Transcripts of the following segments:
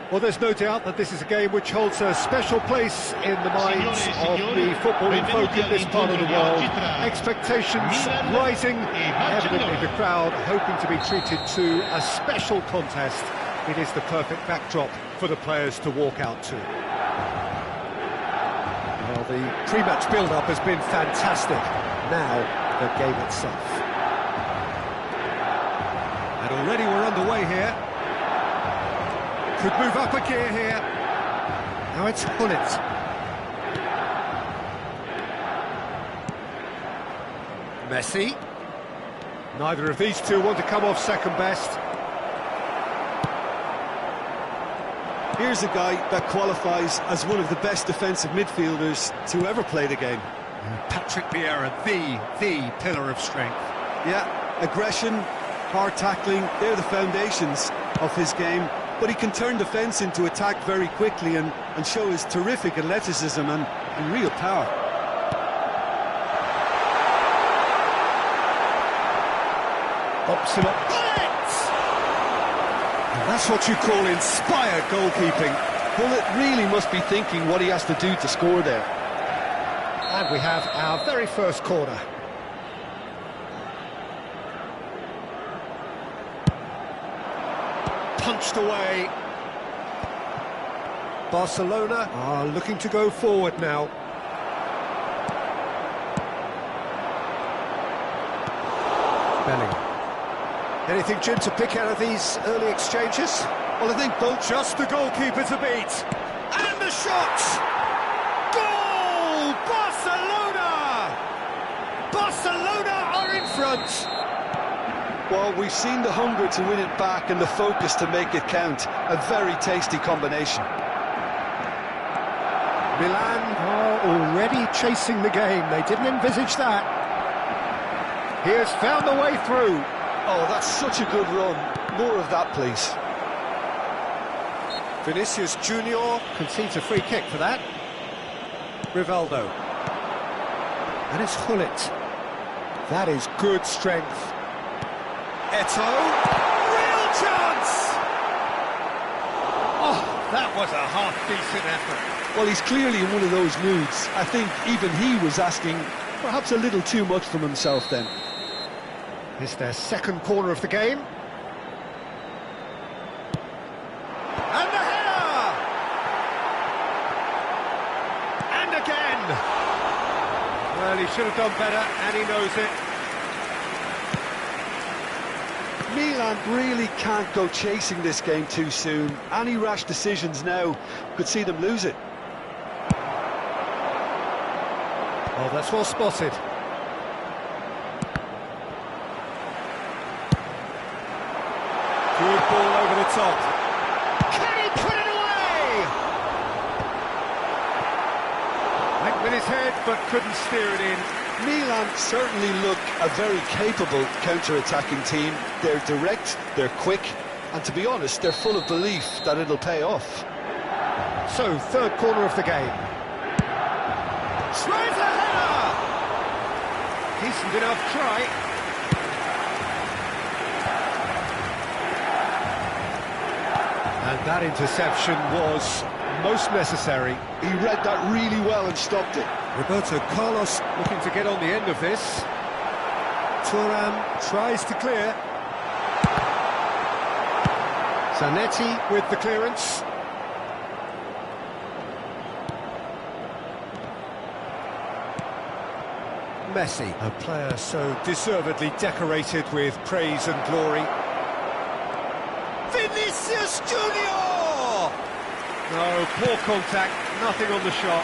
Well, there's no doubt that this is a game which holds a special place in the minds of the footballing folk in this part of the world. Expectations rising, evidently the crowd hoping to be treated to a special contest. It is the perfect backdrop for the players to walk out to. Well, the pre-match build-up has been fantastic. Now, the game itself. And already we're underway here. Could move up a gear here. Now it's Hullet. Messi. Neither of these two want to come off second best. Here's a guy that qualifies as one of the best defensive midfielders to ever play the game. Patrick Vieira, the pillar of strength. Yeah, aggression, hard tackling, they're the foundations of his game. But he can turn defence into attack very quickly and show his terrific athleticism and real power. Optional. And that's what you call inspired goalkeeping. Hullet really must be thinking what he has to do to score there. And we have our very first corner. Punched away. Barcelona are looking to go forward now. Bellingham. Anything, Jim, to pick out of these early exchanges? Well, I think both... Just the goalkeeper to beat. And the shot! Goal! Barcelona! Barcelona are in front! Well, we've seen the hunger to win it back and the focus to make it count. A very tasty combination. Milan are already chasing the game. They didn't envisage that. He has found the way through. Oh, that's such a good run. More of that, please. Vinicius Junior concedes a free kick for that. Rivaldo. And it's Hullet. That is good strength. Eto'o, real chance! Oh, that was a half-decent effort. Well, he's clearly in one of those moods. I think even he was asking perhaps a little too much from himself then. It's their second corner of the game. And the header! And again! Well, he should have done better, and he knows it. Milan really can't go chasing this game too soon. Any rash decisions now could see them lose it. Oh, that's well spotted. Good ball over the top. Can he put it away? Went with his head, but couldn't steer it in. Milan certainly look a very capable counter-attacking team. They're direct, they're quick, and to be honest, they're full of belief that it'll pay off. So, third corner of the game. Tries a header! Decent enough try. And that interception was most necessary. He read that really well and stopped it. Roberto Carlos looking to get on the end of this. Thuram tries to clear. Zanetti with the clearance. Messi, a player so deservedly decorated with praise and glory. Vinicius Junior! No, poor contact, nothing on the shot.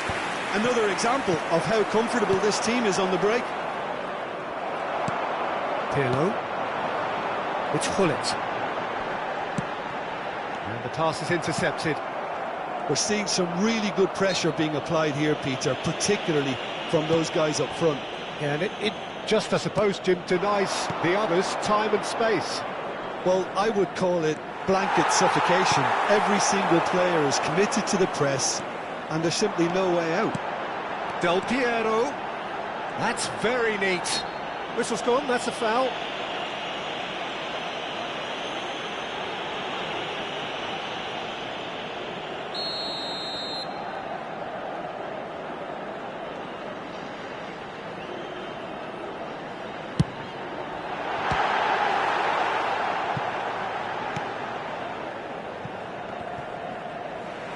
Another example of how comfortable this team is on the break. Pirlo. It's Hullet. And the pass is intercepted. We're seeing some really good pressure being applied here, Peter, particularly from those guys up front. Yeah, and it just, I suppose, Jim, denies the others time and space. Well, I would call it blanket suffocation. Every single player is committed to the press, and there's simply no way out. Del Piero. That's very neat. Whistle's gone, that's a foul.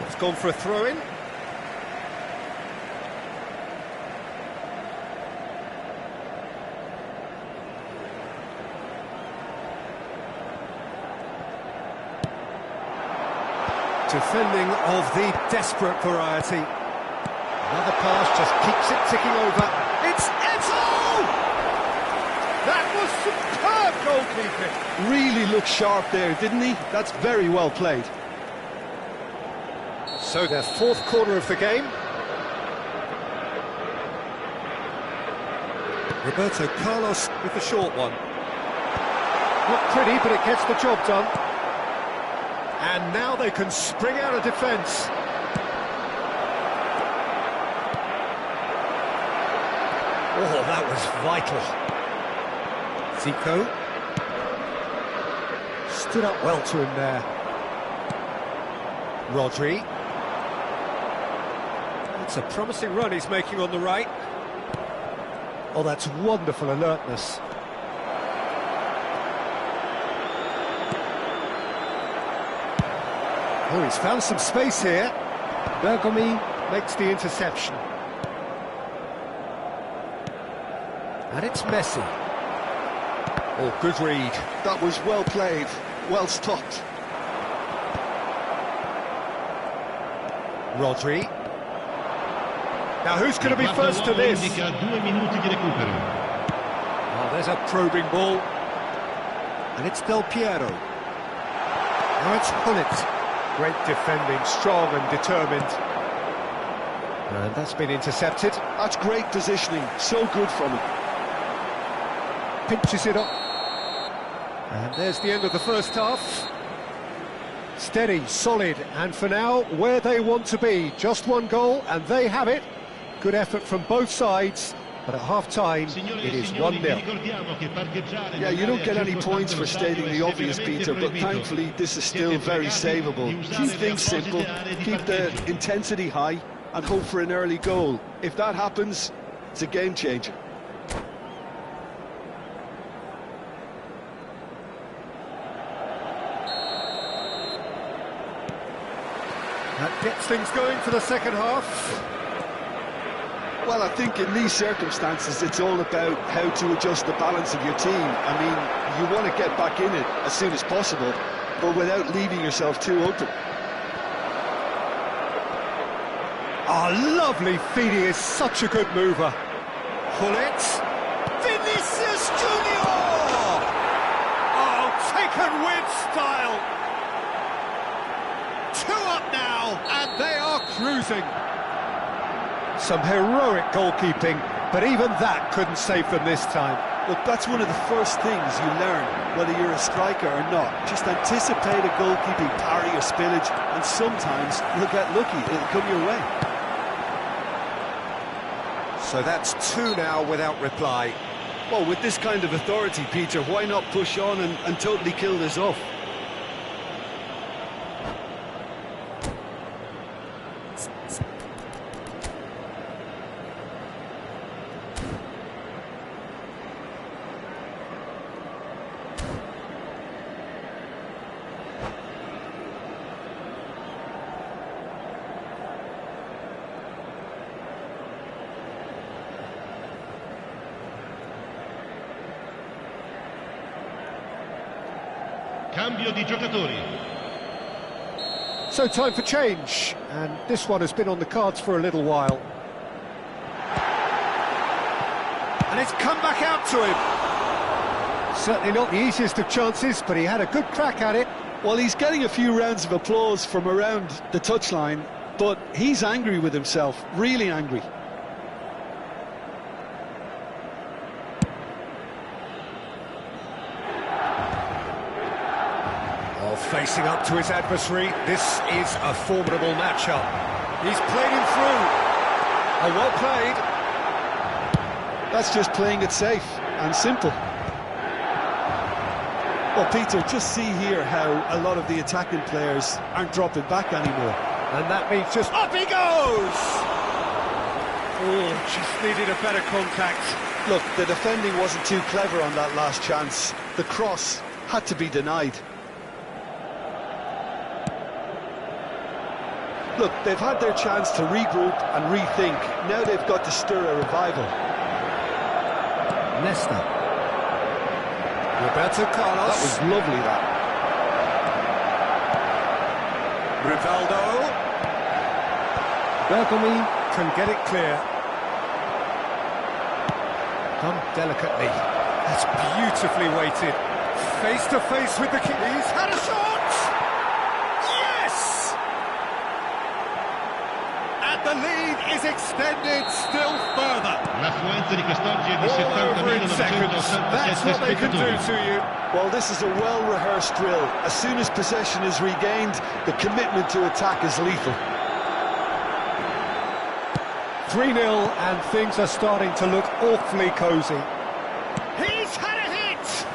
It's gone for a throw-in. Defending of the desperate variety. Another pass just keeps it ticking over. It's Eto'o! That was superb goalkeeping. Really looked sharp there, didn't he? That's very well played. So their fourth corner of the game. Roberto Carlos with the short one. Not pretty, but it gets the job done. And now they can spring out of defence. Oh, that was vital. Zico. Stood up well to him there. Rodri. It's a promising run he's making on the right. Oh, that's wonderful alertness. Oh, he's found some space here. Bergomi makes the interception. And it's Messi. Oh, good read. That was well played, well stopped. Rodri. Now who's going to be first to this? Oh, there's a probing ball. And it's Del Piero. Now it's Hullet. Great defending, strong and determined. And that's been intercepted. That's great positioning, so good from him. Pinches it up. And there's the end of the first half. Steady, solid, and for now, where they want to be. Just one goal, and they have it. Good effort from both sides, but at half-time, it is 1-0. Yeah, you don't get any points for stating the obvious, Peter, but thankfully this is still very savable. Keep things simple, keep the intensity high, and hope for an early goal. If that happens, it's a game changer. That gets things going for the second half. Well, I think in these circumstances, it's all about how to adjust the balance of your team. I mean, you want to get back in it as soon as possible, but without leaving yourself too open. Oh, lovely feed, he is such a good mover. Hullet. Vinicius Junior! Oh, taken with style. 2 up now, and they are cruising. Some heroic goalkeeping, but even that couldn't save them this time. Look, that's one of the first things you learn, whether you're a striker or not. Just anticipate a goalkeeping parry or spillage, and sometimes you'll get lucky, it'll come your way. So that's 2 now without reply. Well, with this kind of authority, Peter, why not push on and totally kill this off? Cambio di giocatori. So time for change, and this one has been on the cards for a little while. And it's come back out to him. Certainly not the easiest of chances, but he had a good crack at it. Well, he's getting a few rounds of applause from around the touchline, but he's angry with himself, really angry. Facing up to his adversary, this is a formidable matchup. He's played him through. Oh, well played. That's just playing it safe and simple. Well, Peter, just see here how a lot of the attacking players aren't dropping back anymore. And that means just up he goes! Oh, just needed a better contact. Look, the defending wasn't too clever on that last chance. The cross had to be denied. Look, they've had their chance to regroup and rethink. Now they've got to stir a revival. Nesta. Roberto Carlos. That was lovely, that. Rivaldo. Bergomi can get it clear. Done delicately. That's beautifully weighted. Face to face with the keeper. He's had a shot! The lead is extended still further. L'affluenza di quest'oggi è di All over in seconds. That's what they can do to you. Well, this is a well-rehearsed drill. As soon as possession is regained, the commitment to attack is lethal. 3-0, and things are starting to look awfully cosy. He's had a hit!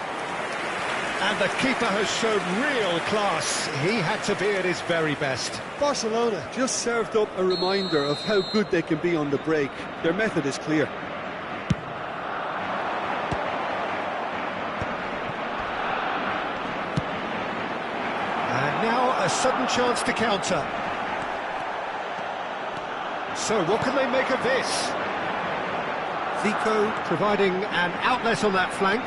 And the keeper has shown real class. He had to be at his very best. Barcelona just served up a reminder of how good they can be on the break. Their method is clear. And now a sudden chance to counter. So what can they make of this? Zico providing an outlet on that flank.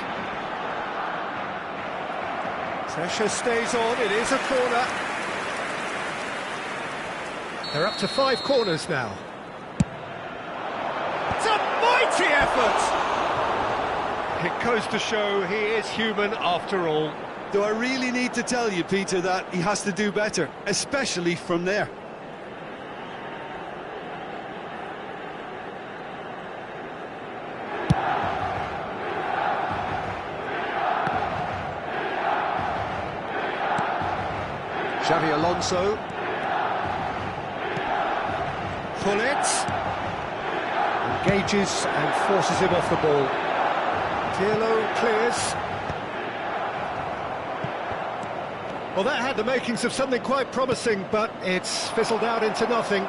Pressure stays on, it is a corner. They're up to 5 corners now. It's a mighty effort! It goes to show he is human after all. Do I really need to tell you, Peter, that he has to do better, especially from there? Xavi Alonso. Pullet. Engages and forces him off the ball. Pirlo clears. Well, that had the makings of something quite promising, but it's fizzled out into nothing.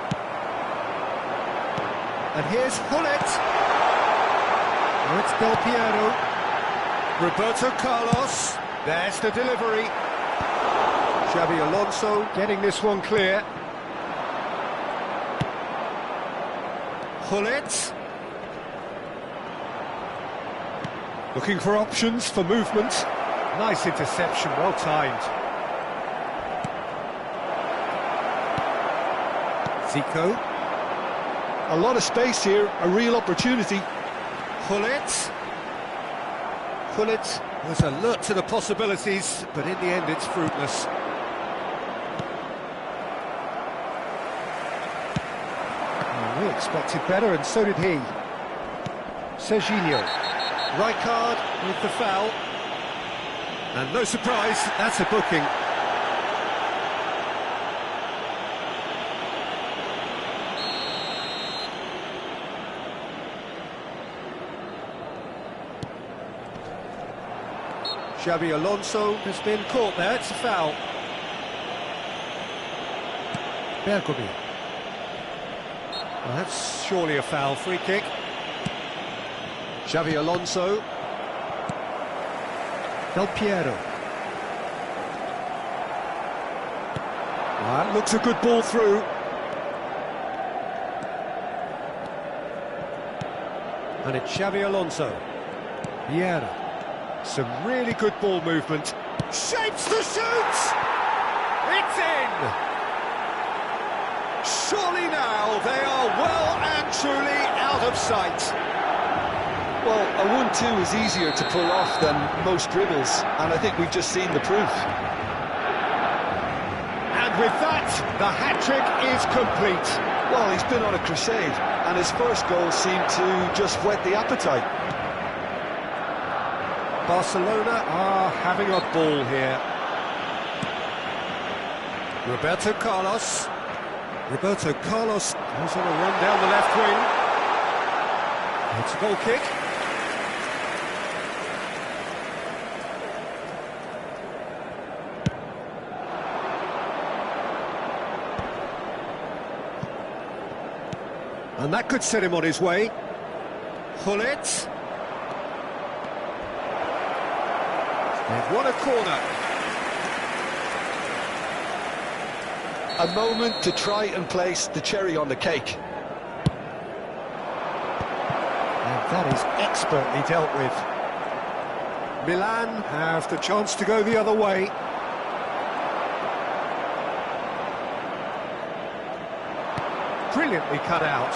And here's Pullet. Oh, it's Del Piero. Roberto Carlos. There's the delivery. Xavi Alonso getting this one clear. Pullet. Looking for options for movement. Nice interception, well timed. Zico. A lot of space here, a real opportunity. Pullet. Pullet was alert to the possibilities, but in the end it's fruitless. Oh, we expected better, and so did he. Serginho. Rijkaard with the foul. And no surprise, that's a booking. Xabi Alonso has been caught there, it's a foul. Bergomi. Well, that's surely a foul, free kick. Xabi Alonso. Del Piero. That looks a good ball through. And it's Xabi Alonso. Vieira. Some really good ball movement. Shapes the shoot! It's in! Surely now they are well and truly out of sight. Well, a 1-2 is easier to pull off than most dribbles, and I think we've just seen the proof. And with that, the hat-trick is complete. Well, he's been on a crusade, and his first goal seemed to just whet the appetite. Barcelona are having a ball here. Roberto Carlos. Roberto Carlos goes on a run down the left wing. It's a goal kick. And that could set him on his way. Hullet. They've won a corner. A moment to try and place the cherry on the cake. And that is expertly dealt with. Milan have the chance to go the other way. Brilliantly cut out.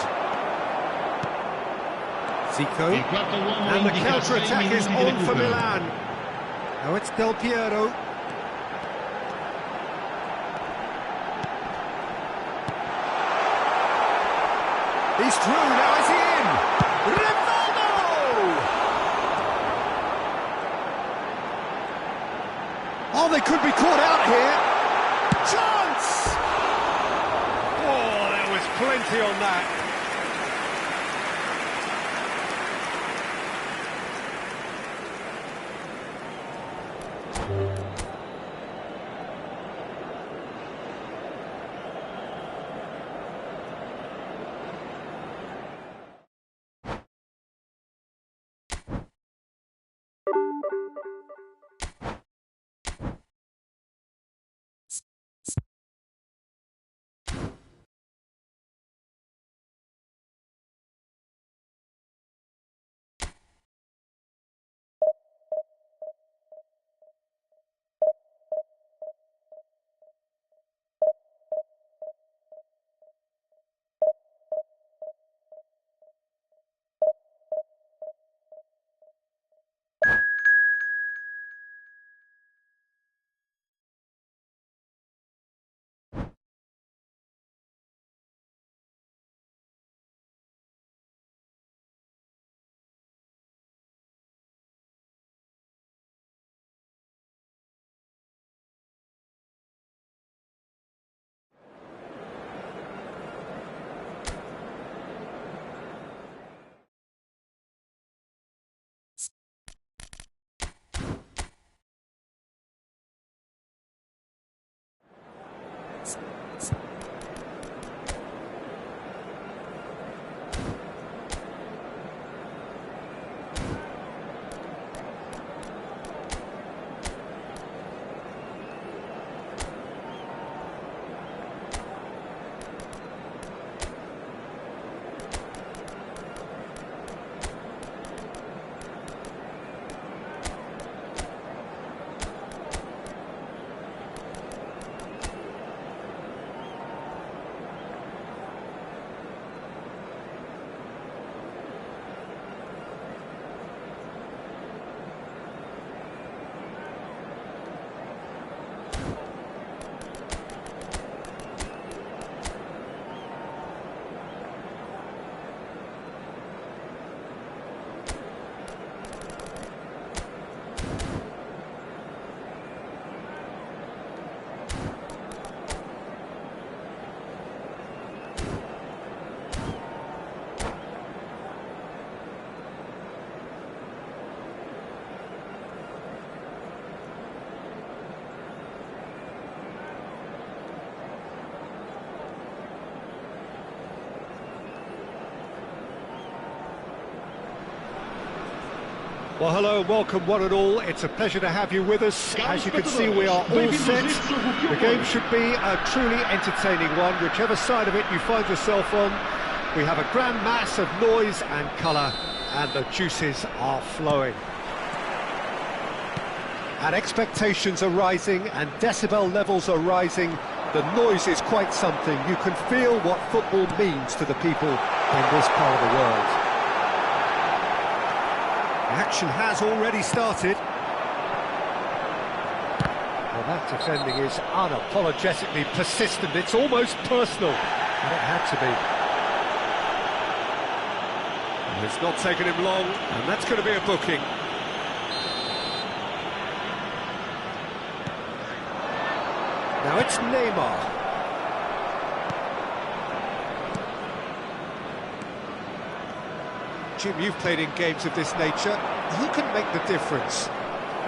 Zico. And the counter-attack is on for Milan. Now it's Del Piero. He's through, now is he in? Rivaldo! Oh, they could be caught out here. Chance! Oh, there was plenty on that. Well, hello and welcome one and all. It's a pleasure to have you with us. As you can see, we are all set. The game should be a truly entertaining one, whichever side of it you find yourself on. We have a grand mass of noise and colour, and the juices are flowing. And expectations are rising, and decibel levels are rising. The noise is quite something. You can feel what football means to the people in this part of the world. The action has already started. Well, that defending is unapologetically persistent. It's almost personal, and it had to be. And it's not taken him long, and that's going to be a booking. Now it's Neymar. Jim, you've played in games of this nature. Who can make the difference?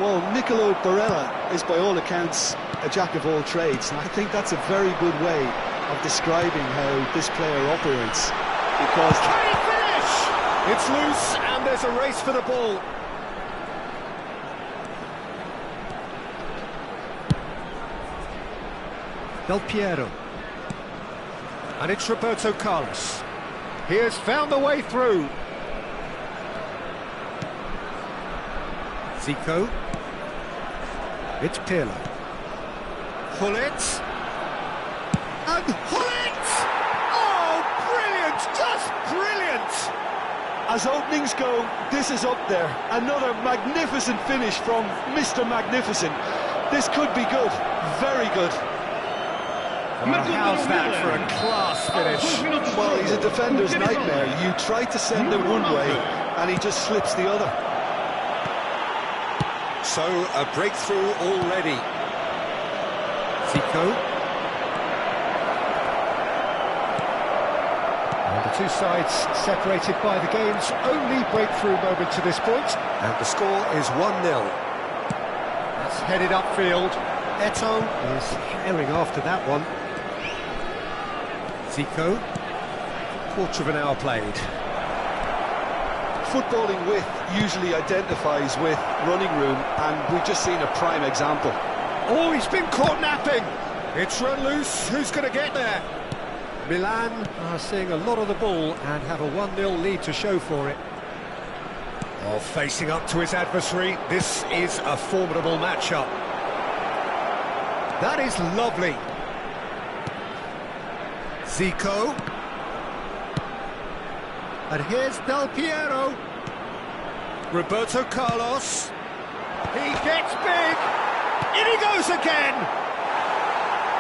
Well, Nicolo Barella is by all accounts a jack of all trades, and I think that's a very good way of describing how this player operates. Because can he finish? It's loose, and there's a race for the ball. Del Piero. And it's Roberto Carlos. He has found the way through. Zico. It's Pirlo. Hullet. And Hullet! Oh, brilliant! Just brilliant! as openings go, this is up there. Another magnificent finish from Mr. Magnificent. This could be good, very good. Well, how's that for a class finish? Well, he's a defender's nightmare. You try to send him one way, and he just slips the other. So, a breakthrough already. Zico. And the two sides separated by the game's only breakthrough moment to this point. And the score is 1-0. That's headed upfield. Eto'o is herring after that one. Zico. Quarter of an hour played. Footballing width usually identifies with running room, and we've just seen a prime example. Oh, he's been caught napping. It's run loose. Who's going to get there? Milan are seeing a lot of the ball and have a 1-0 lead to show for it. Oh, facing up to his adversary. This is a formidable matchup. That is lovely. Zico. And here's Del Piero. Roberto Carlos. He gets big. In he goes again.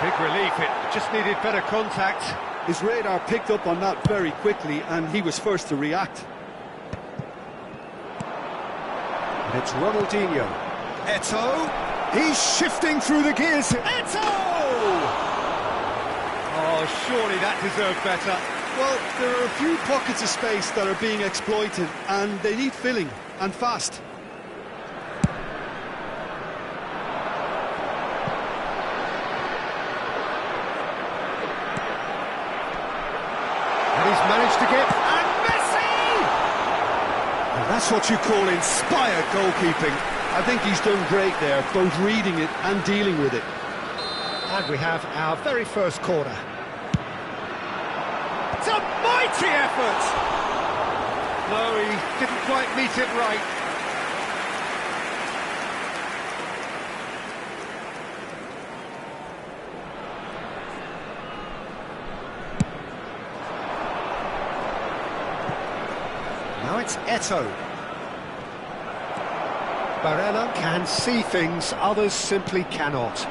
Big relief, it just needed better contact. His radar picked up on that very quickly, and he was first to react. And it's Ronaldinho. Eto'o. He's shifting through the gears. Eto'o! Oh, surely that deserved better. Well, there are a few pockets of space that are being exploited, and they need filling, and fast. And he's managed to get... And Messi! And that's what you call inspired goalkeeping. I think he's done great there, both reading it and dealing with it. And we have our very first corner. It's a mighty effort! No, he didn't quite meet it right. Now it's Eto'o. Barella can see things others simply cannot.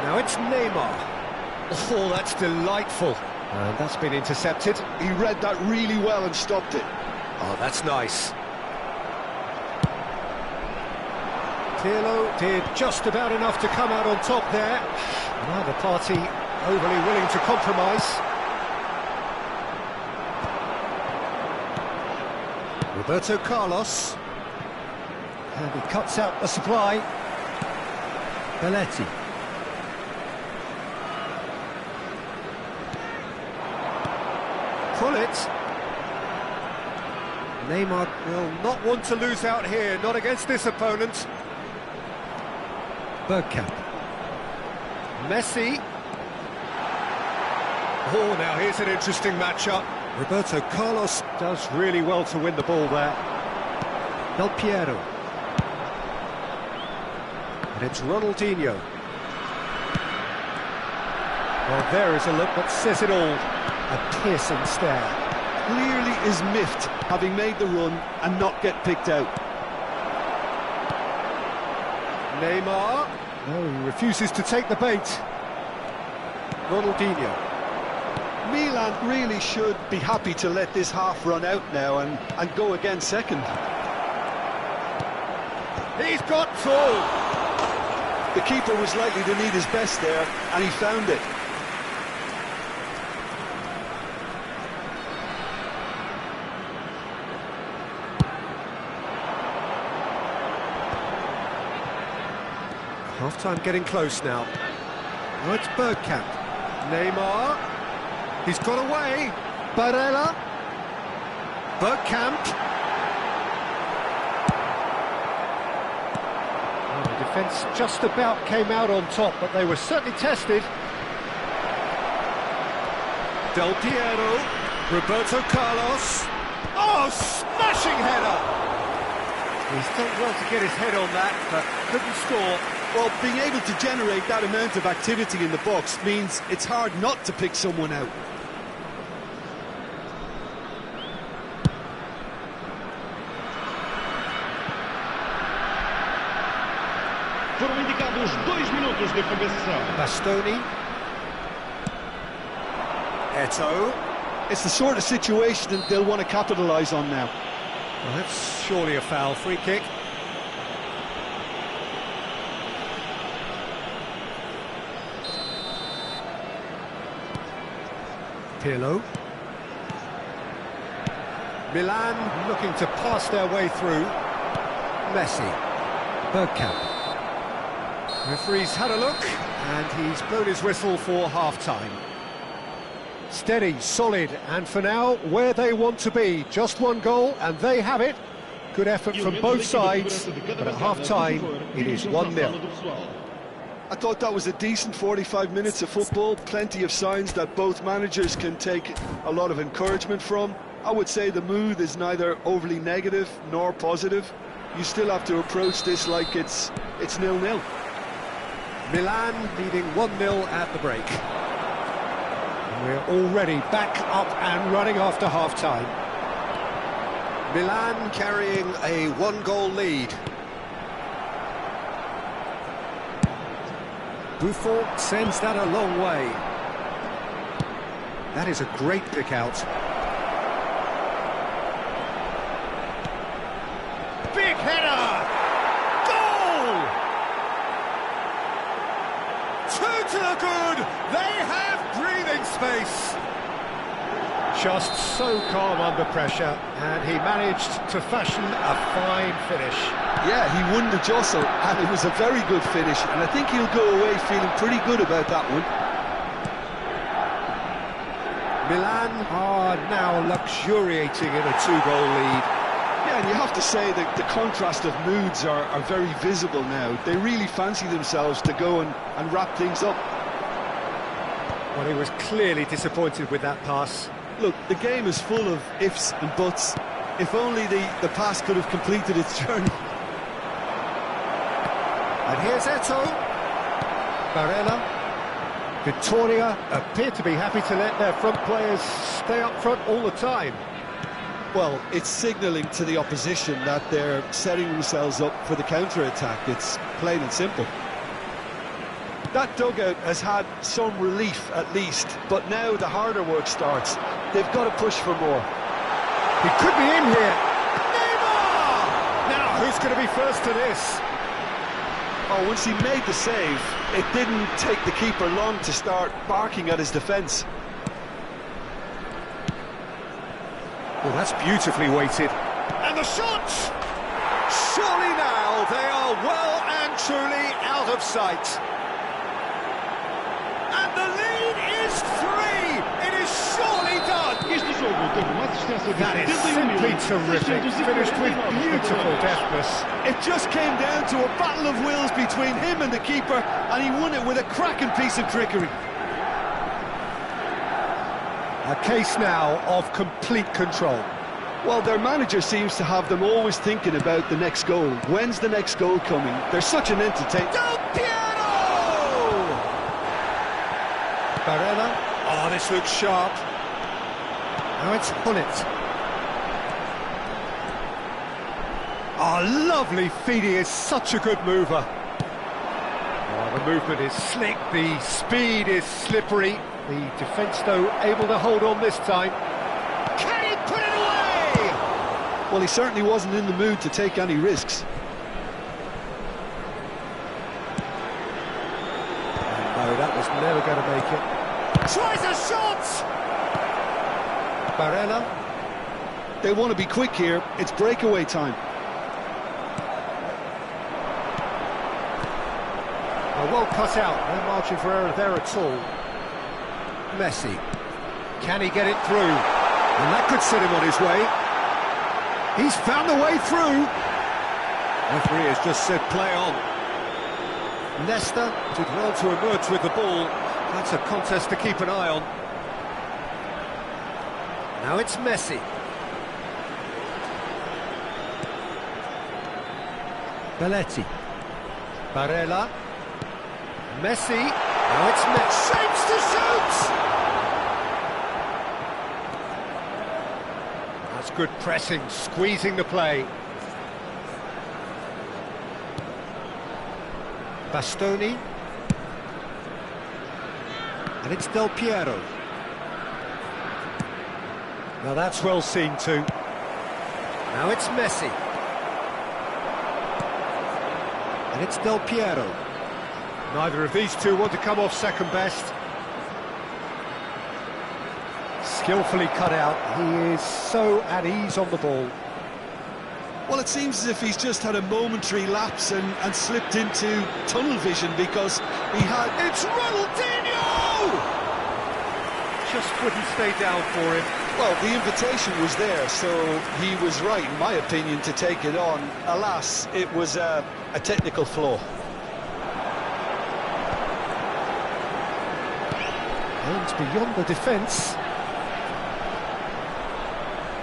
Now it's Neymar. Oh, that's delightful. And that's been intercepted. He read that really well and stopped it. Oh, that's nice. Pirlo did just about enough to come out on top there. Neither party overly willing to compromise. Roberto Carlos. And he cuts out the supply. Belletti. Pull it. Neymar will not want to lose out here, not against this opponent. Bergkamp. Messi. Oh, now here's an interesting matchup. Roberto Carlos does really well to win the ball there. Del Piero. And it's Ronaldinho. Well, there is a look that says it all. A piercing stare. Clearly is miffed, having made the run and not get picked out. Neymar. No, he refuses to take the bait. Ronaldinho. Milan really should be happy to let this half run out now and go again second. He's got through. The keeper was likely to need his best there, and he found it. Half-time getting close now. Oh, it's Bergkamp. Neymar. He's got away. Barella. Bergkamp. Oh, the defence just about came out on top, but they were certainly tested. Del Piero. Roberto Carlos. Oh, smashing header! He's done well to get his head on that, but couldn't score. Well, being able to generate that amount of activity in the box means it's hard not to pick someone out. Foram indicados 2 minutos de compensação. Bastoni. Eto'o. It's the sort of situation that they'll want to capitalise on now. Well, that's surely a foul. Free kick. Pirlo. Milan looking to pass their way through. Messi. Bergkamp. Referee's had a look, and he's blown his whistle for half-time. Steady, solid, and for now, where they want to be. Just one goal, and they have it. Good effort from both sides, but at half-time, it is 1-0. I thought that was a decent 45 minutes of football, plenty of signs that both managers can take a lot of encouragement from. I would say the mood is neither overly negative nor positive. You still have to approach this like it's 0-0. Milan leading 1-0 at the break. And we're already back up and running after half-time. Milan carrying a 1-goal lead. Buffon sends that a long way. That is a great pick out. Big header! Goal! 2 to the good! They have breathing space! Just so calm under pressure, and he managed to fashion a fine finish. Yeah, he won the jostle, and it was a very good finish, and I think he'll go away feeling pretty good about that one. Milan are now luxuriating in a 2-goal lead. Yeah, and you have to say that the contrast of moods are very visible now. They really fancy themselves to go and wrap things up. Well, he was clearly disappointed with that pass. Look, the game is full of ifs and buts. If only the pass could have completed its journey. And here's Eto'o. Barella. Victoria appear to be happy to let their front players stay up front all the time. Well, it's signalling to the opposition that they're setting themselves up for the counter-attack. It's plain and simple. That dugout has had some relief at least, but now the harder work starts. They've got to push for more. He could be in here. Neymar! Now, who's going to be first to this? Oh, once he made the save, it didn't take the keeper long to start barking at his defence. Well, that's beautifully weighted. And the shot! Surely now they are well and truly out of sight. And the lead is 3! It is surely done! Este jogo teve uma assistência de That is 71 simply terrific, finished with beautiful deftness. It just came down to a battle of wills between him and the keeper, and he won it with a cracking piece of trickery. A case now of complete control. Well, their manager seems to have them always thinking about the next goal. When's the next goal coming? They're such an entertainer. Del Piero! Barella. Oh, this looks sharp. Now it's Hullet. Oh, lovely feed. He is such a good mover. Oh, the movement is slick, the speed is slippery. The defence, though, able to hold on this time. Can he put it away? Well, he certainly wasn't in the mood to take any risks. No, that was never going to make it. Tries a shot! Barella. They want to be quick here. It's breakaway time. Well cut out. No margin for error there at all. Messi. Can he get it through? And that could set him on his way. He's found the way through. Referee has just said play on. Nesta did well to emerge with the ball. That's a contest to keep an eye on. Now it's Messi. Belletti. Barella. Messi. Now it's Messi. Shapes to shoot! That's good pressing, squeezing the play. Bastoni. And it's Del Piero. Now that's well seen too. Now it's Messi. And it's Del Piero. Neither of these two want to come off second best. Skillfully cut out. He is so at ease on the ball. Well, it seems as if he's just had a momentary lapse and slipped into tunnel vision because he had... It's Ronaldinho! Just wouldn't stay down for him. Well, the invitation was there, so he was right, in my opinion, to take it on. Alas, it was a technical flaw. And beyond the defence.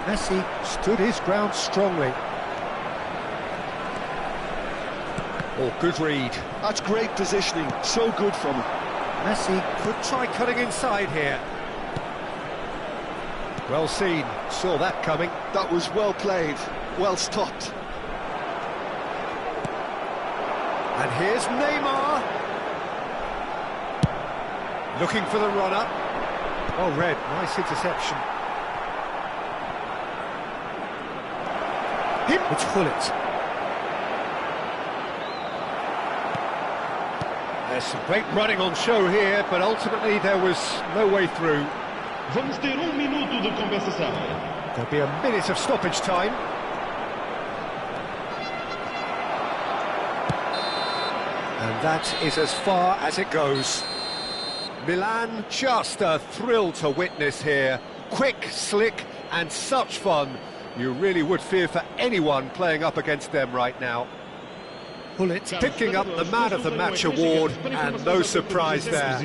Messi stood his ground strongly. Oh, good read. That's great positioning, so good from him. Messi could try cutting inside here. Well seen, saw that coming. That was well played, well stopped. And here's Neymar. Looking for the runner. Well read, nice interception. It's Hullet. There's some great running on show here, but ultimately there was no way through. Vamos ter minuto de compensação. There'll be a minute of stoppage time. And that is as far as it goes. Milan, just a thrill to witness here. Quick, slick, and such fun. You really would fear for anyone playing up against them right now. Hullet picking up the Man of the Match award, and no surprise there.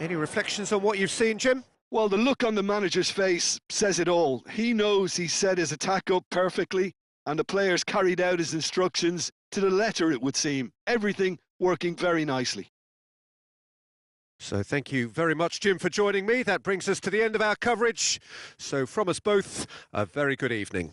Any reflections on what you've seen, Jim? Well, the look on the manager's face says it all. He knows he set his attack up perfectly, and the players carried out his instructions to the letter, it would seem. Everything working very nicely. So thank you very much, Jim, for joining me. That brings us to the end of our coverage. So from us both, a very good evening.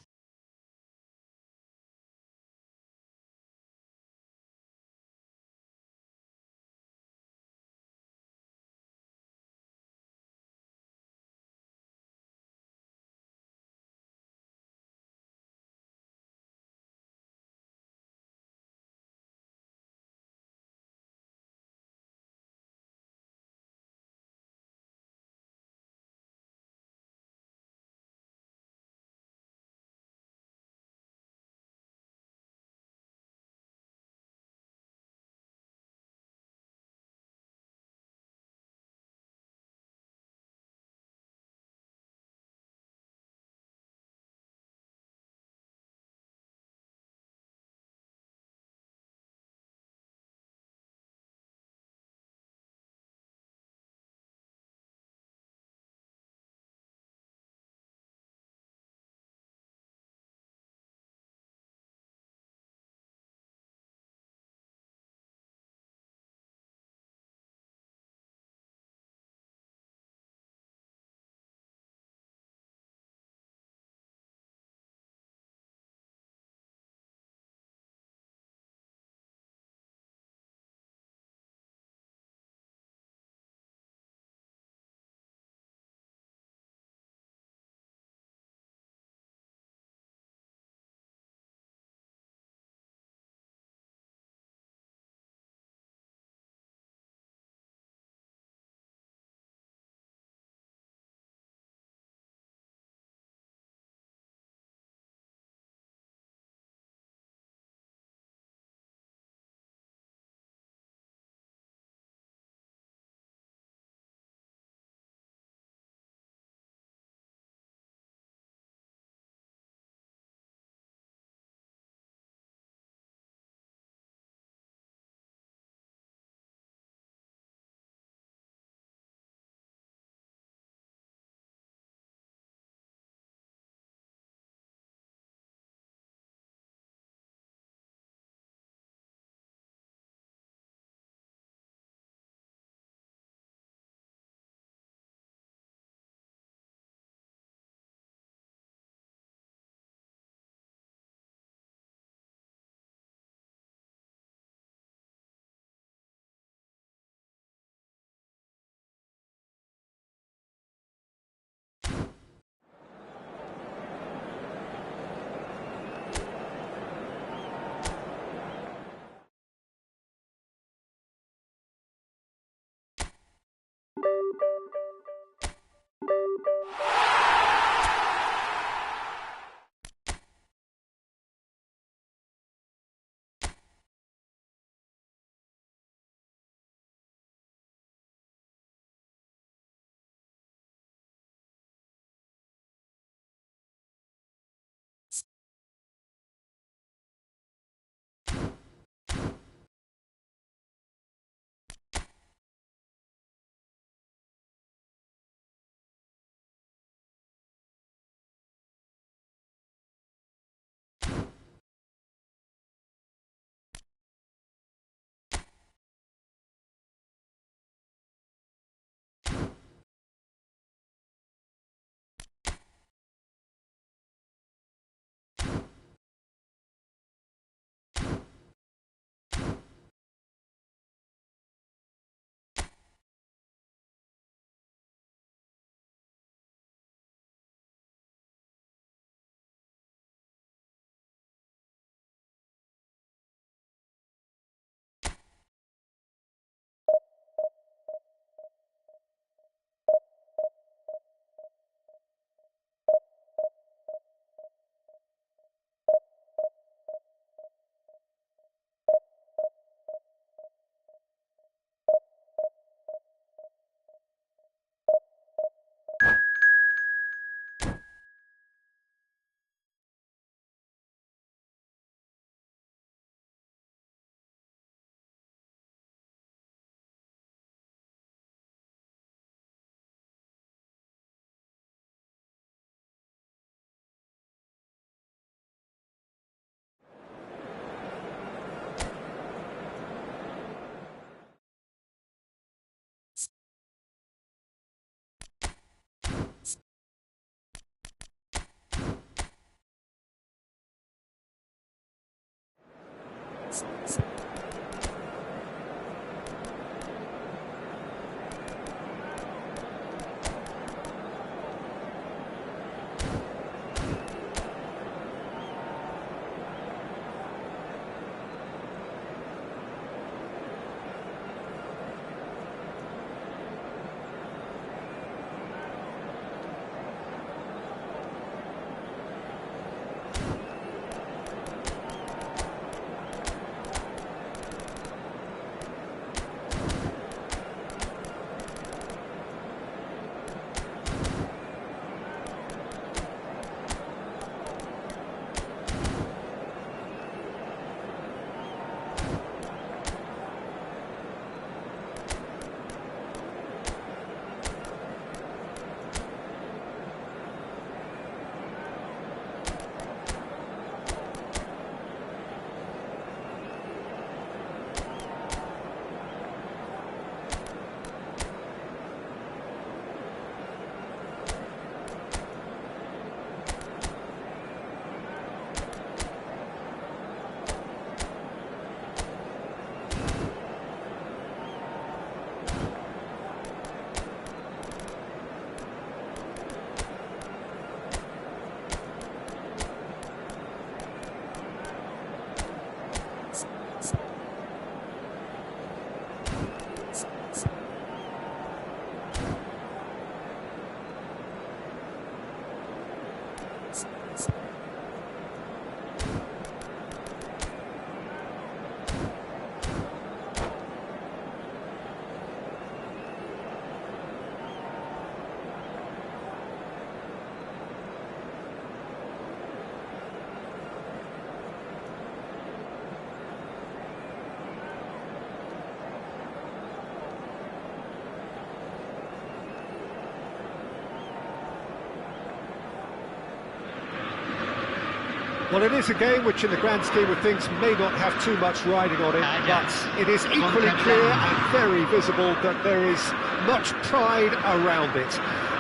Well, it is a game which in the grand scheme of things may not have too much riding on it, but it is equally clear and very visible that there is much pride around it.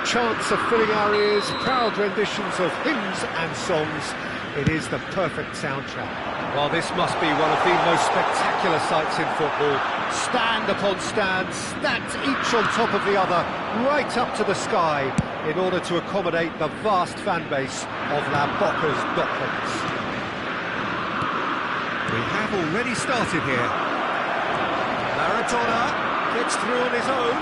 Chants are filling our ears, proud renditions of hymns and songs. It is the perfect soundtrack. Well, this must be one of the most spectacular sights in football. Stand upon stand, stacked each on top of the other, right up to the sky, in order to accommodate the vast fan base of La Boca's Docklands. We have already started here. Maradona gets through on his own.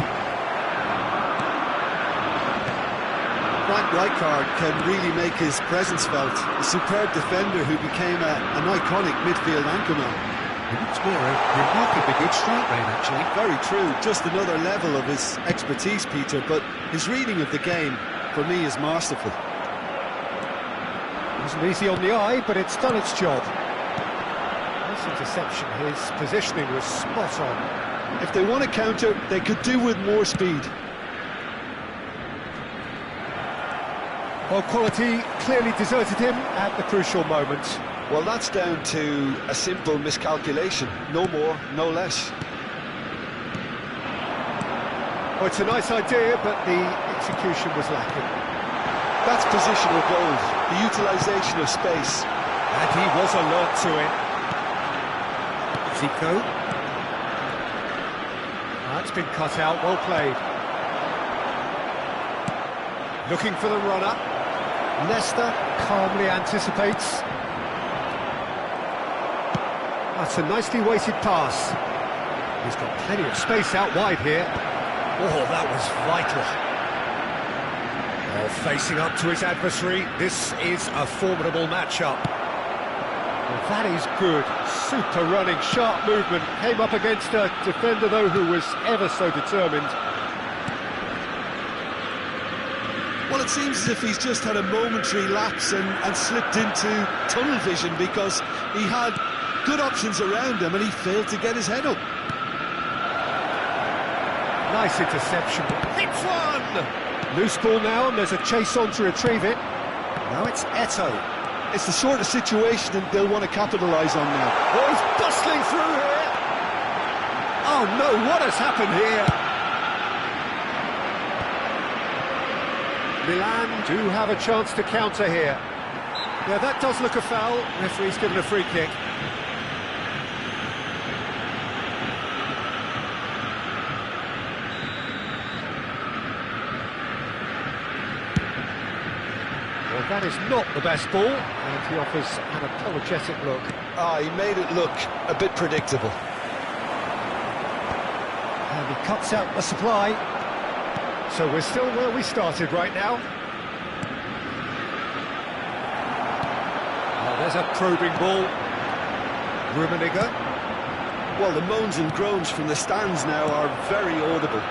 Frank Rijkaard can really make his presence felt. A superb defender who became an iconic midfield anchorman. It's more a remarkably good strike rate, actually. Very true, just another level of his expertise, Peter, but his reading of the game, for me, is masterful. Wasn't easy on the eye, but it's done its job. Nice interception, his positioning was spot on. If they want to counter, they could do with more speed. Well, quality clearly deserted him at the crucial moment. Well, that's down to a simple miscalculation. No more, no less. Well, it's a nice idea, but the execution was lacking. That's positional gold, the utilisation of space. And he was alert to it. Zico. That's been cut out, well played. Looking for the runner. Leicester calmly anticipates. That's a nicely weighted pass. He's got plenty of space out wide here. Oh, that was vital. Oh, facing up to his adversary, this is a formidable matchup. Well, that is good. Super running, sharp movement. Came up against a defender, though, who was ever so determined. Well, it seems as if he's just had a momentary lapse and slipped into tunnel vision because he had good options around him and he failed to get his head up. Nice interception. Hits one! Loose ball now, and there's a chase on to retrieve it. Now it's Eto'o. It's the sort of situation that they'll want to capitalise on now. Oh, he's bustling through here! Oh no, what has happened here? Milan do have a chance to counter here. Yeah, that does look a foul. Referee's given a free kick. Well, that is not the best ball, and he offers an apologetic look. He made it look a bit predictable. And he cuts out the supply. So we're still where we started right now. Oh, there's a probing ball. Rummenigge. Well, the moans and groans from the stands now are very audible.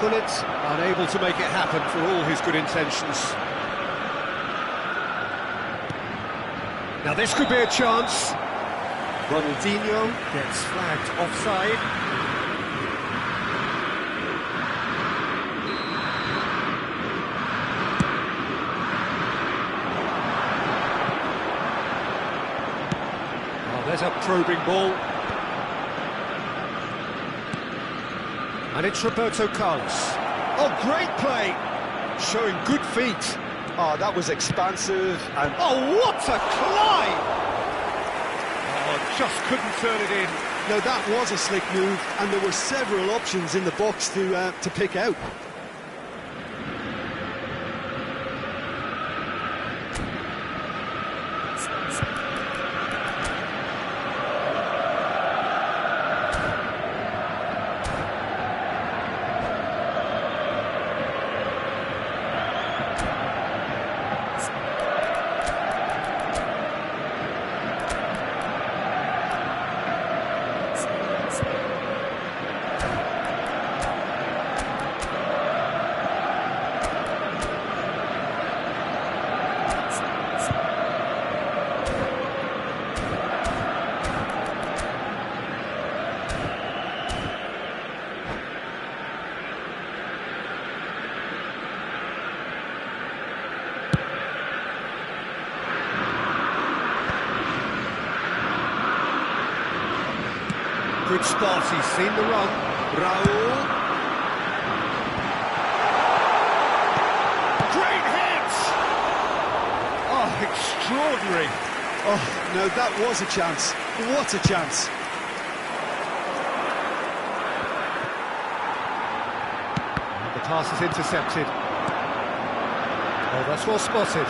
Gullit unable to make it happen for all his good intentions. Now this could be a chance. Ronaldinho gets flagged offside. There's a probing ball. And it's Roberto Carlos. Oh, great play! Showing good feet. Oh, that was expansive and... Oh, what a climb! Oh, just couldn't turn it in. No, that was a slick move, and there were several options in the box to pick out. Good spot, he's seen the run. Raul. Great hit! Oh, extraordinary. Oh, no, that was a chance. What a chance. The pass is intercepted. Oh, that's well spotted.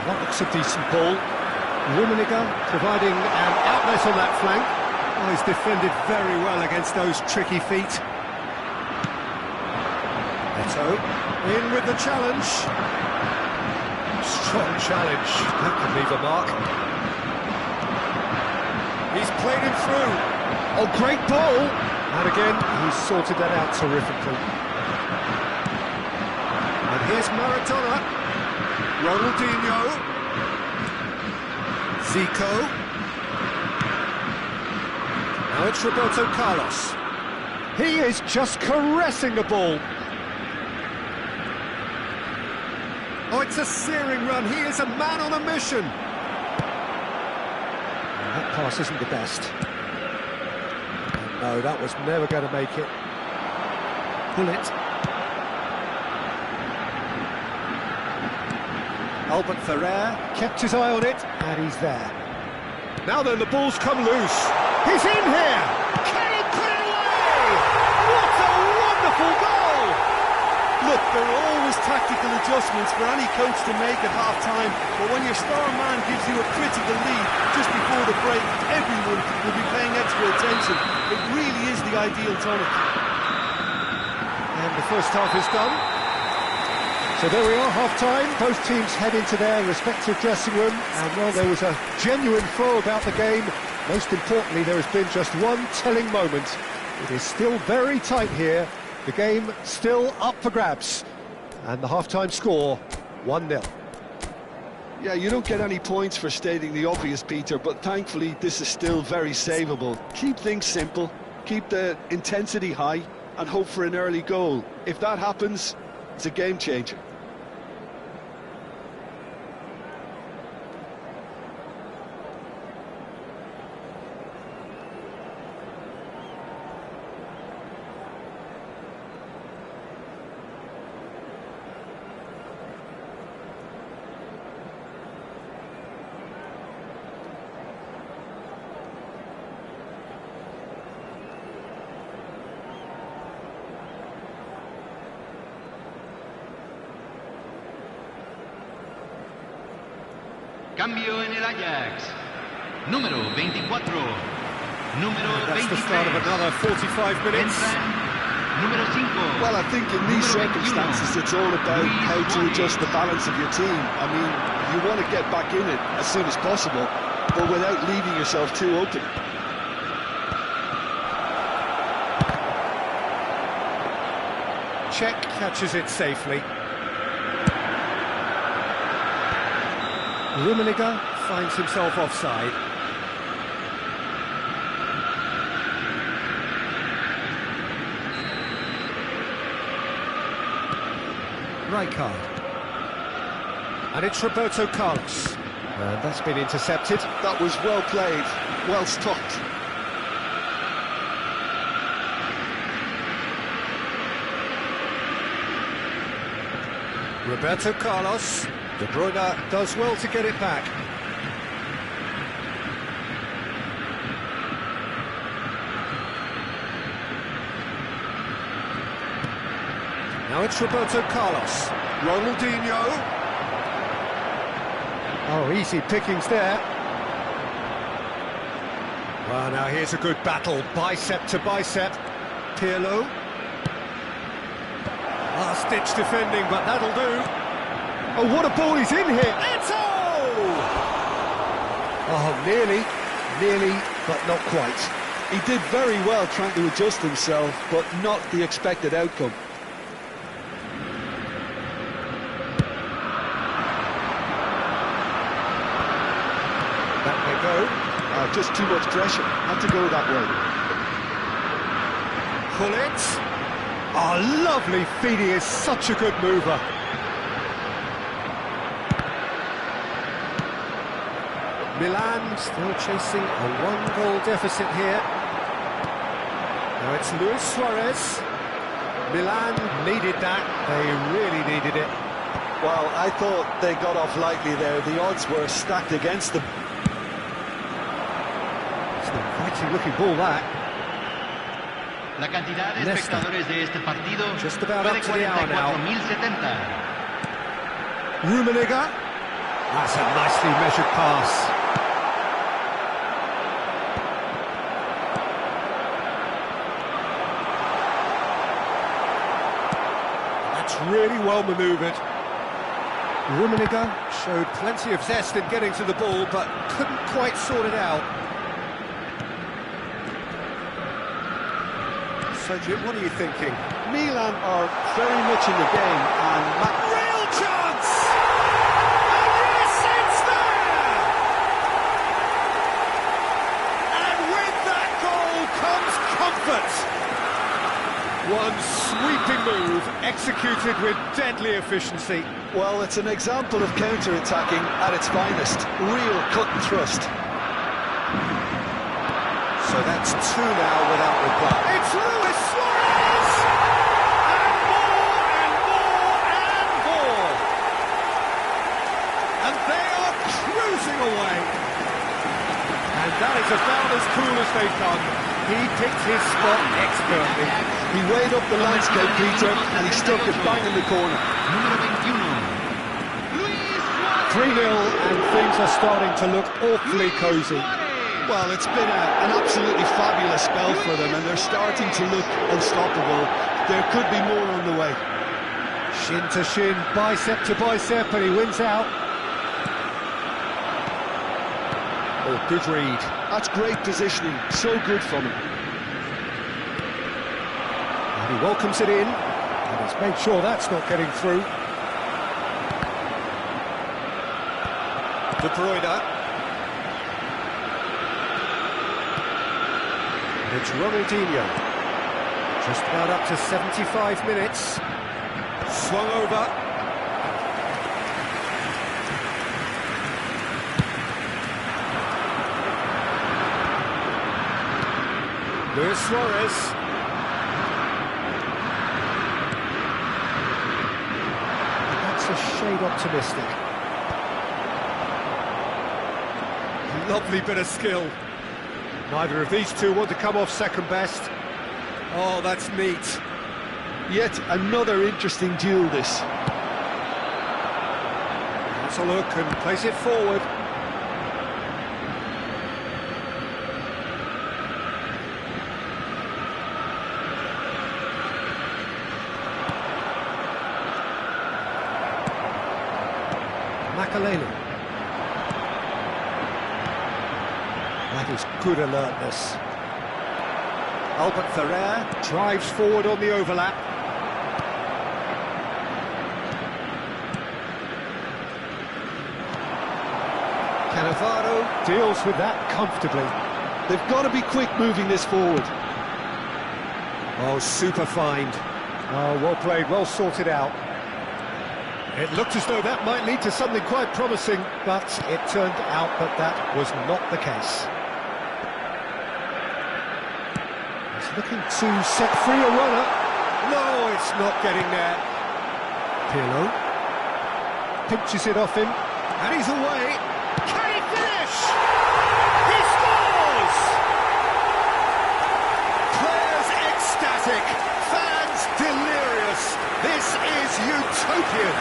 That looks a decent ball. Rummenigge providing an outlet on that flank. Oh, he's defended very well against those tricky feet. Neto in with the challenge. Strong challenge. That could leave a mark. He's played him through. Oh, great ball. And again, he's sorted that out terrifically. And here's Maradona. Ronaldinho. Zico. Now it's Roberto Carlos. He is just caressing the ball. Oh, it's a searing run. He is a man on a mission. That pass isn't the best. No, that was never going to make it. Pull it. Albert Ferrer kept his eye on it, and he's there. Now then, the ball's come loose. He's in here! Can he put it away? What a wonderful goal! Look, there are always tactical adjustments for any coach to make at half-time, but when your star man gives you a critical lead just before the break, everyone will be paying extra attention. It really is the ideal tonic. And the first half is done. So there we are, half-time. Both teams head into their respective dressing room, and well, there was a genuine flow about the game. Most importantly, there has been just one telling moment. It is still very tight here. The game still up for grabs. And the half-time score, 1-0. Yeah, you don't get any points for stating the obvious, Peter, but thankfully this is still very savable. Keep things simple, keep the intensity high, and hope for an early goal. If that happens, it's a game changer. Cambio en el Ajax. Número 24. Número That's 23. the start of another 45 minutes. Número 5. Well, I think in these circumstances it's all about how to adjust the balance of your team. I mean, you want to get back in it as soon as possible, but without leaving yourself too open. Czech catches it safely. Rummenigge finds himself offside. Rijkaard. And it's Roberto Carlos. And that's been intercepted. That was well played, well stopped. Roberto Carlos. De Bruyne does well to get it back. Now it's Roberto Carlos. Ronaldinho. Oh, easy pickings there. Well, now here's a good battle, bicep to bicep. Pirlo. Last-ditch defending, but that'll do. Oh, what a ball, he's in here! Eto! Oh, nearly, but not quite. He did very well trying to adjust himself, but not the expected outcome. That may go. Just too much pressure, had to go that way. Pull it. Oh, lovely feed, he is such a good mover. Milan still chasing a one-goal deficit here. Now it's Luis Suarez. Milan needed that. They really needed it. Well, I thought they got off lightly there. The odds were stacked against them. It's an inviting looking ball, that. La cantidad de espectadores de este partido Just about fue up de to the hour now. 44.070. Rummenigge. That's a nicely measured pass. That's really well manoeuvred. Rummenigge showed plenty of zest in getting to the ball, but couldn't quite sort it out. So, Jim, what are you thinking? Milan are very much in the game, and Real chance! And yes, it's there! And with that goal comes comfort. One sweeping move, executed with deadly efficiency. well, it's an example of counter-attacking at its finest. Real cut and thrust. So that's two now without reply. It's Luis Suarez! And more and more and more! And they are cruising away. And that is about as cool as they come. He picked his spot expertly. He weighed up the landscape, Peter, and he stuck it bang in the corner. Número 21. Luis Suarez. 3-0 and things are starting to look awfully cosy. Well, it's been an absolutely fabulous spell for them, and they're starting to look unstoppable. There could be more on the way. Shin to shin, bicep to bicep, and he wins out. Oh, good read. That's great positioning, so good from him. And he welcomes it in, and he's made sure that's not getting through. De Bruyne. It's Ronaldinho. Just about up to 75 minutes. Swung over. Luis Suarez. That's a shade optimistic. Lovely bit of skill. Neither of these two want to come off second best. Oh, that's neat. Yet another interesting duel, this. That's a look and plays it forward. Makaleli. That is good alertness. Albert Ferrer drives forward on the overlap. Cannavaro deals with that comfortably. They've got to be quick moving this forward. Oh, super find. Oh, well played, well sorted out. It looked as though that might lead to something quite promising, but it turned out that that was not the case. He's looking to set free a runner. No, it's not getting there. Pirlo pinches it off him, and he's away. Can he finish? He scores! Players ecstatic, fans delirious. This is utopian.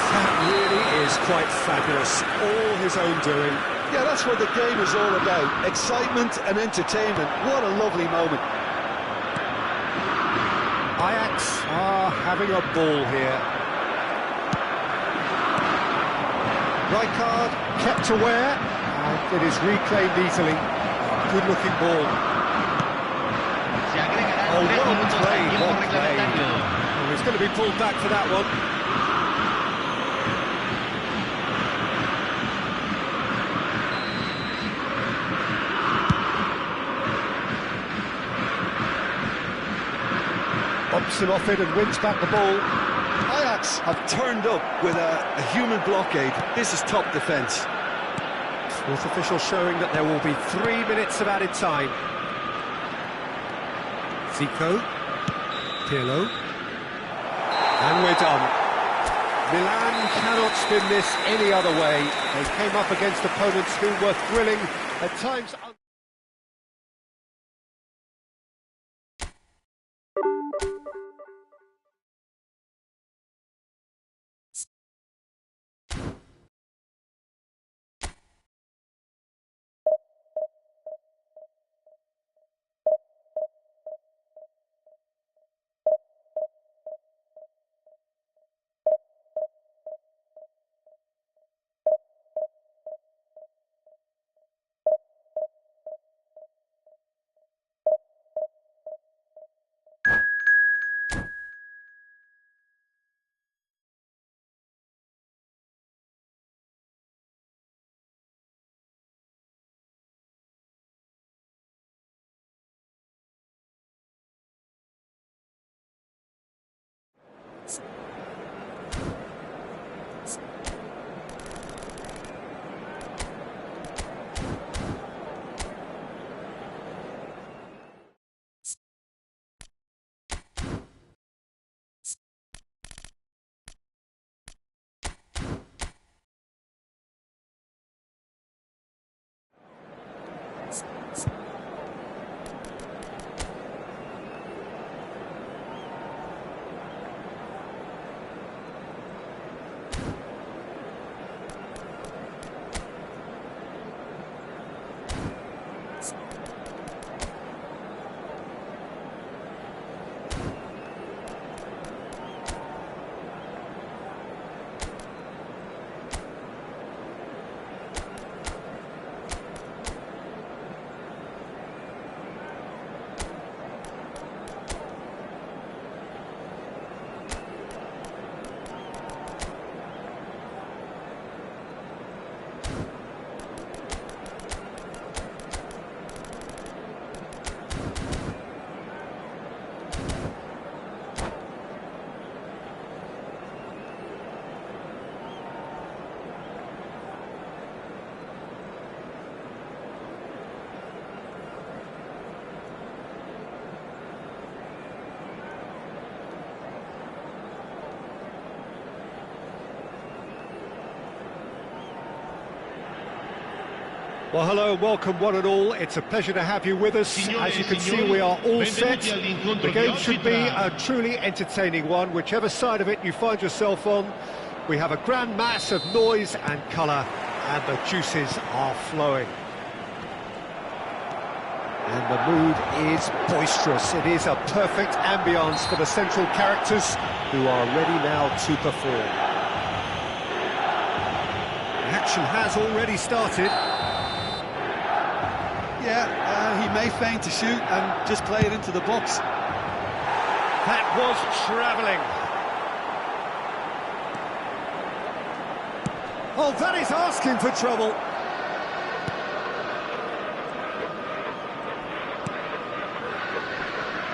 That really is quite fabulous. All his own doing. Yeah, that's what the game is all about. Excitement and entertainment. What a lovely moment. Ajax are having a ball here. Rijkaard kept aware, and it is reclaimed easily. Good-looking ball. Se agregarán Oh, 3 well minutos al played, tiempo well played. reglamentario. Oh, he's going to be pulled back for that one. Bumps him off it and wins back the ball. Ajax have turned up with a human blockade. This is top defence. Fourth official showing that there will be 3 minutes of added time. Zico, Pirlo, and we're done. Milan cannot spin this any other way. They came up against opponents who were thrilling, at times... Well, hello, welcome one and all. It's a pleasure to have you with us. As you can see, we are all set. The game should be a truly entertaining one, whichever side of it you find yourself on. We have a grand mass of noise and colour, and the juices are flowing. And the mood is boisterous. It is a perfect ambience for the central characters who are ready now to perform. The action has already started. Yeah, he may feign to shoot and just play it into the box. That was travelling. Oh, that is asking for trouble.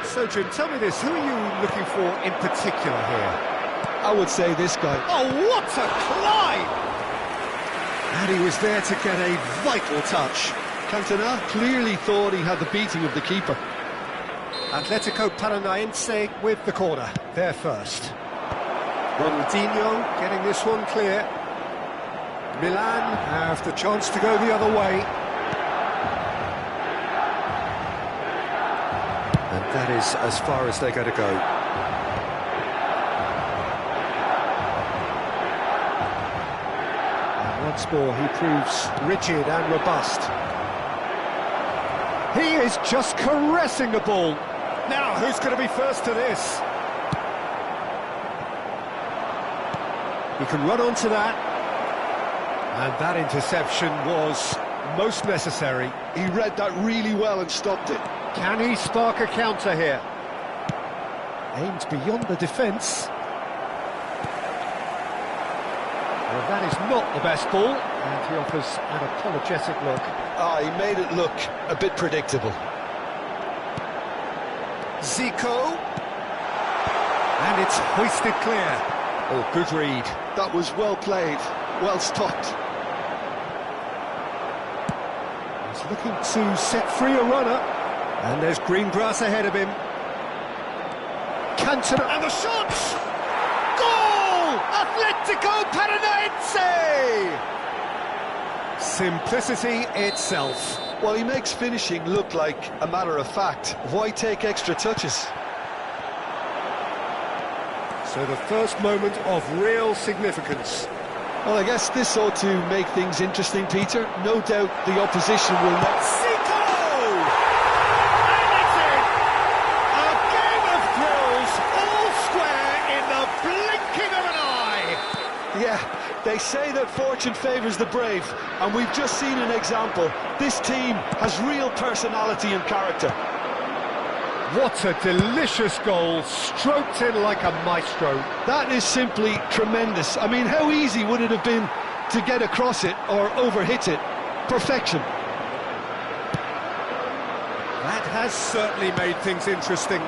So, Jim, tell me this, who are you looking for in particular here? I would say this guy. Oh, what a climb! And he was there to get a vital touch. Cantona clearly thought he had the beating of the keeper. Atletico Paranaense with the corner, there first. Ronaldinho getting this one clear. Milan have the chance to go the other way. And that is as far as they're going to go. And once more he proves rigid and robust. He is just caressing the ball. Now, who's going to be first to this? He can run onto that. And that interception was most necessary. He read that really well and stopped it. Can he spark a counter here? Aimed beyond the defence. Well, that is not the best ball. And he offers an apologetic look. He made it look a bit predictable. Zico. And it's hoisted clear. Oh, good read. That was well played, well stopped. looking to set free a runner. And there's green grass ahead of him. Cantona, and the shot! Goal! Atletico Paranaense! Simplicity itself. Well, he makes finishing look like a matter of fact. Why take extra touches? So the first moment of real significance. Well, I guess this ought to make things interesting, Peter. No doubt the opposition will not... Zico! And it's in! A game of thrills, all square in the blinking of an eye! Yeah, they say that fortune favours the brave, and we've just seen an example. This team has real personality and character. What a delicious goal, stroked in like a maestro. That is simply tremendous. I mean, how easy would it have been to get across it or overhit it? Perfection. That has certainly made things interesting.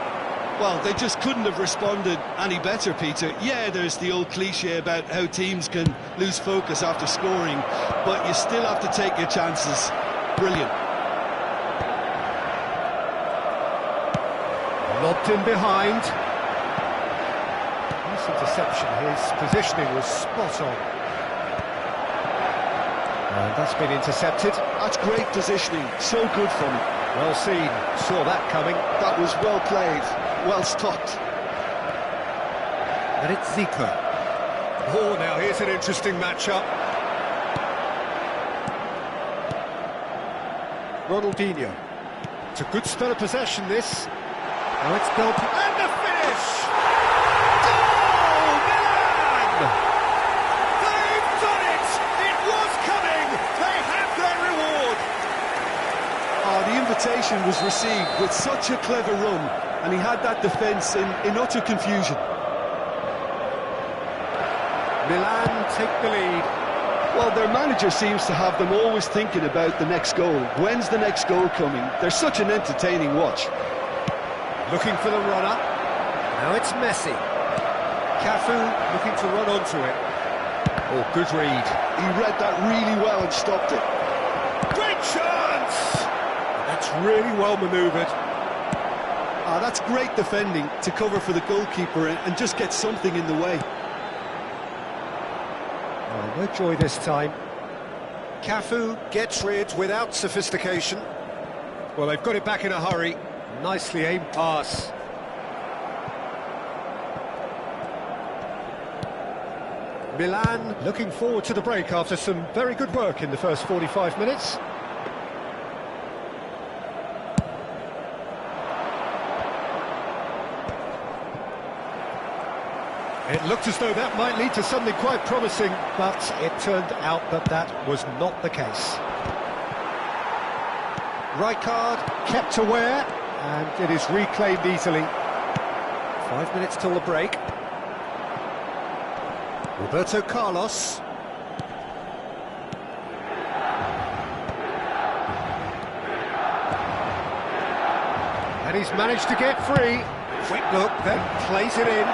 Well, they just couldn't have responded any better, Peter. Yeah, there's the old cliche about how teams can lose focus after scoring, but you still have to take your chances. Brilliant. Lobbed in behind. Nice interception. His positioning was spot on. And that's been intercepted. That's great positioning. So good from him. Well seen. Saw that coming. That was well played. Well stopped. And it's Zico. Oh, now here's an interesting matchup. Ronaldinho. It's a good spell of possession, this. Now it's Del... And the finish! Goal! Milan! They've done it! It was coming! They have their reward! Oh, the invitation was received with such a clever run, and he had that defence in utter confusion. Milan take the lead. Well, their manager seems to have them always thinking about the next goal. When's the next goal coming? They're such an entertaining watch. Looking for the runner. Now it's Messi. Cafu looking to run onto it. Oh, good read. He read that really well and stopped it. Great chance! That's really well manoeuvred. Ah, that's great defending to cover for the goalkeeper and just get something in the way. Oh, no joy this time. Cafu gets rid without sophistication. Well, they've got it back in a hurry. Nicely aimed pass. Milan looking forward to the break after some very good work in the first 45 minutes. It looked as though that might lead to something quite promising, but it turned out that that was not the case. Rijkaard kept aware, and it is reclaimed easily. 5 minutes till the break. Roberto Carlos. And he's managed to get free. Quick look, then plays it in.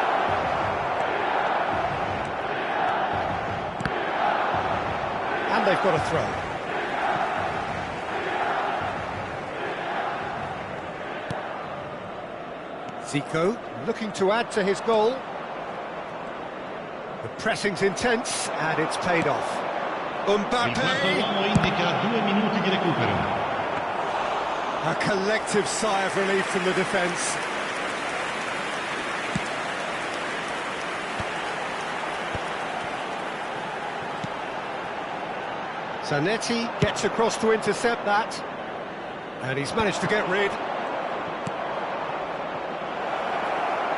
And they've got a throw. Zico looking to add to his goal. The pressing's intense and it's paid off. Mbappe! A collective sigh of relief from the defence. Zanetti gets across to intercept that. And he's managed to get rid.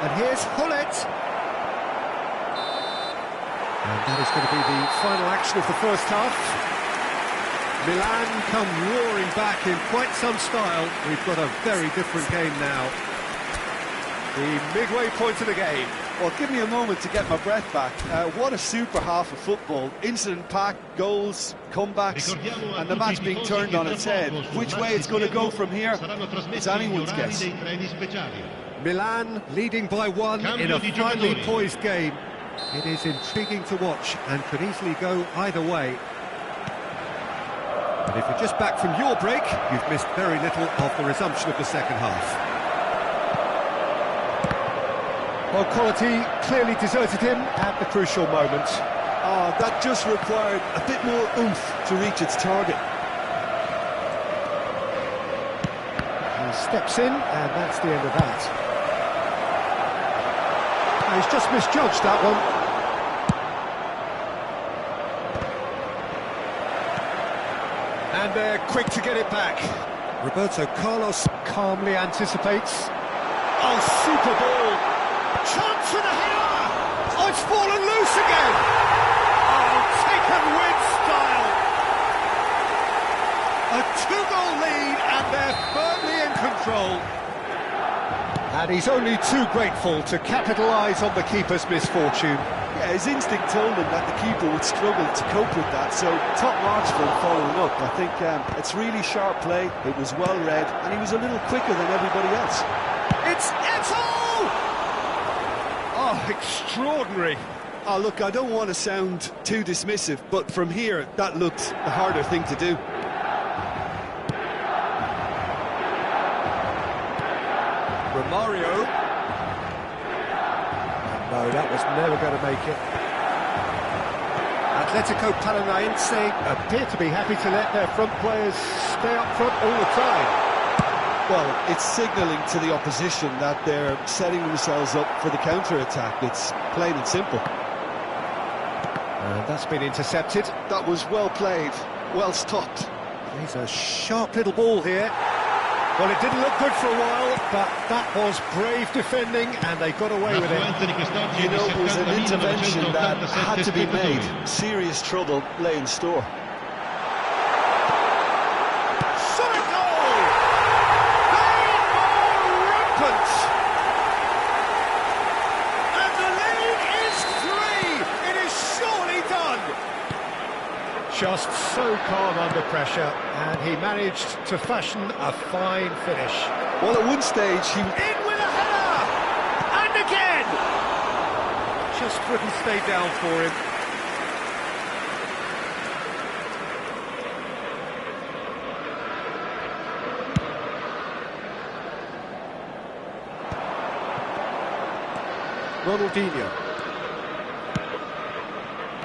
And here's Hullet. And that is going to be the final action of the first half. Milan come roaring back in quite some style. We've got a very different game now. The midway point of the game. Well, give me a moment to get my breath back. What a super half of football. Incident-packed, goals, comebacks, and the match being turned on its head. Which way it's going to go from here, it's anyone's guess. Milan leading by 1 in a finely poised game. It is intriguing to watch and could easily go either way. And if you're just back from your break, you've missed very little of the resumption of the second half. Well, quality clearly deserted him at the crucial moment. That just required a bit more oomph to reach its target. He steps in, and that's the end of that. He's just misjudged that one. And they're quick to get it back. Roberto Carlos calmly anticipates. Oh, super ball! Chance for the header! Oh, it's fallen loose again! Oh, taken with style! A two-goal lead, and they're firmly in control. And he's only too grateful to capitalise on the keeper's misfortune. Yeah, his instinct told him that the keeper would struggle to cope with that, so top marks for him following up. I think it's really sharp play, it was well read, and he was a little quicker than everybody else. It's Eto'o! Oh, extraordinary. Oh, look, I don't want to sound too dismissive, but from here, that looked the harder thing to do. Romario. No, that was never going to make it. Atletico Paranaense appear to be happy to let their front players stay up front all the time. Well, it's signalling to the opposition that they're setting themselves up for the counter-attack. It's plain and simple. And that's been intercepted. That was well played, well stopped. He's a sharp little ball here. Well, it didn't look good for a while, but that was brave defending, and they got away with it. You know, it was an intervention that had to be made. Serious trouble lay in store. Solid goal! They are rampant! And the lead is 3! It is surely done! Just so calm under pressure, and he managed to fashion a fine finish. Well, at one stage he... In with a header! And again! Just wouldn't stay down for him. Ronaldinho.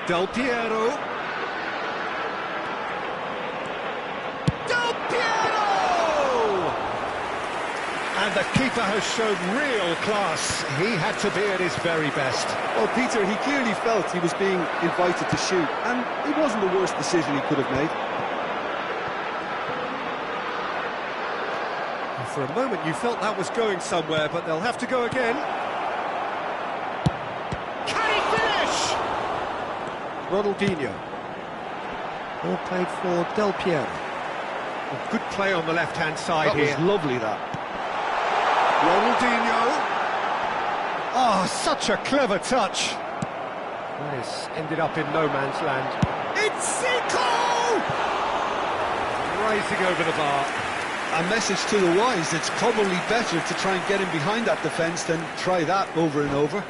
Del Piero. And the keeper has shown real class. He had to be at his very best. Well, Peter, he clearly felt he was being invited to shoot, and it wasn't the worst decision he could have made. And for a moment you felt that was going somewhere, but they'll have to go again. Can he finish? Ronaldinho. All played for Del Piero. A good play on the left-hand side here. That was lovely, that. Ronaldinho. Oh, such a clever touch. This ended up in no man's land. It's Zico! Rising over the bar. A message to the wise, it's probably better to try and get him behind that defence than try that over and over.